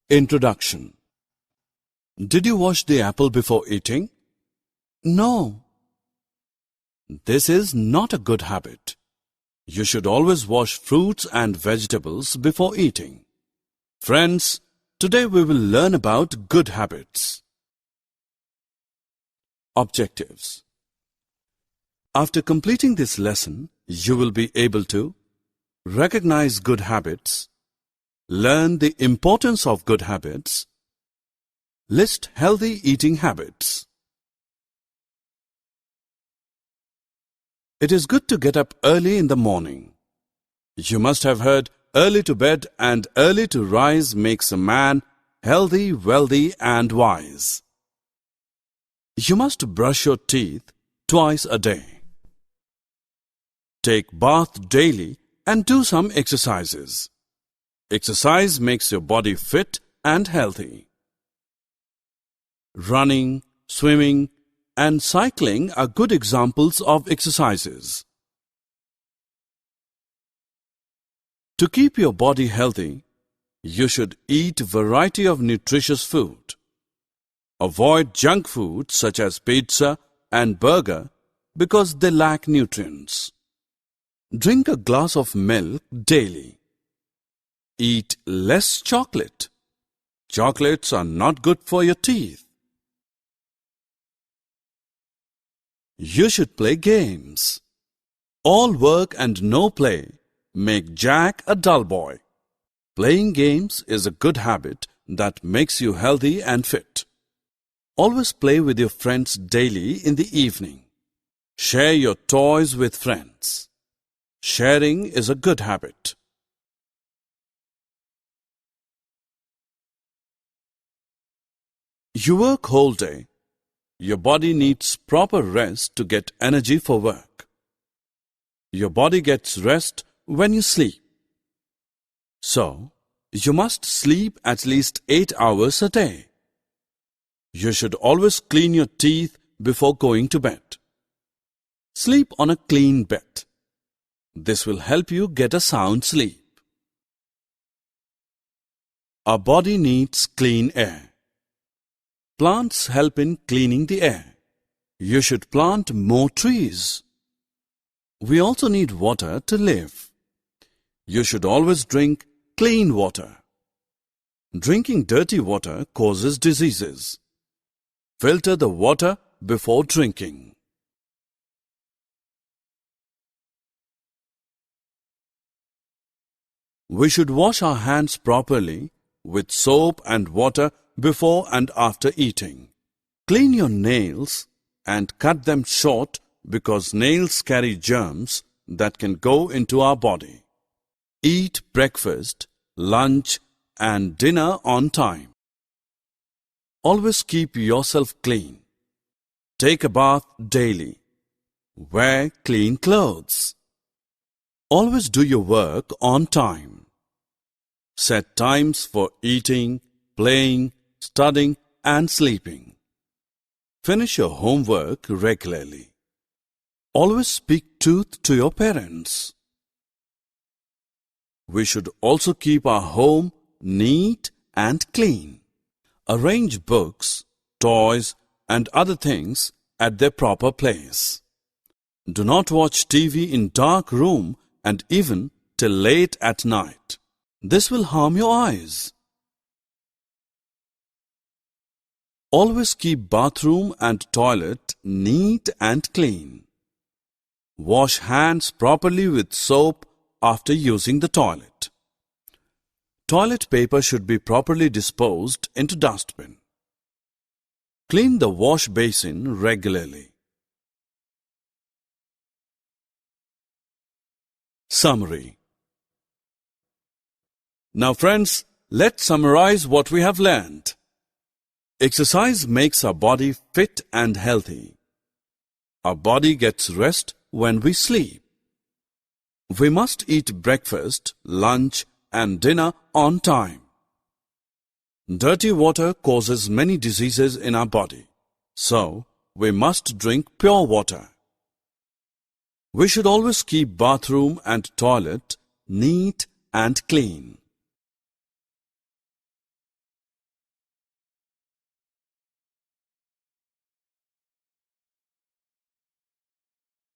Introduction. Did you wash the apple before eating? No. This is not a good habit. You should always wash fruits and vegetables before eating. Friends, today we will learn about good habits. Objectives. After completing this lesson, you will be able to recognize good habits, learn the importance of good habits, list healthy eating habits. It is good to get up early in the morning. You must have heard early to bed and early to rise makes a man healthy, wealthy and wise. You must brush your teeth twice a day. Take bath daily and do some exercises. Exercise makes your body fit and healthy. Running, swimming, and cycling are good examples of exercises. To keep your body healthy, you should eat a variety of nutritious food. Avoid junk food such as pizza and burger because they lack nutrients. Drink a glass of milk daily. Eat less chocolate. Chocolates are not good for your teeth. You should play games. All work and no play make Jack a dull boy. Playing games is a good habit that makes you healthy and fit. Always play with your friends daily in the evening. Share your toys with friends. Sharing is a good habit. You work whole day. Your body needs proper rest to get energy for work. Your body gets rest when you sleep. So, you must sleep at least 8 hours a day. You should always clean your teeth before going to bed. Sleep on a clean bed. This will help you get a sound sleep. Our body needs clean air. Plants help in cleaning the air. You should plant more trees. We also need water to live. You should always drink clean water. Drinking dirty water causes diseases. Filter the water before drinking. We should wash our hands properly with soap and water before and after eating. Clean your nails and cut them short because nails carry germs that can go into our body. Eat breakfast, lunch and dinner on time. Always keep yourself clean. Take a bath daily. Wear clean clothes. Always do your work on time. Set times for eating, playing, studying and sleeping. Finish your homework regularly. Always speak truth to your parents. We should also keep our home neat and clean. Arrange books, toys and other things at their proper place. Do not watch TV in dark room and even till late at night. This will harm your eyes. Always keep bathroom and toilet neat and clean. Wash hands properly with soap after using the toilet. Toilet paper should be properly disposed into dustbin. Clean the wash basin regularly. Summary. Now friends, let's summarize what we have learned. Exercise makes our body fit and healthy. Our body gets rest when we sleep. We must eat breakfast, lunch and dinner on time. Dirty water causes many diseases in our body. So, we must drink pure water. We should always keep bathroom and toilet neat and clean.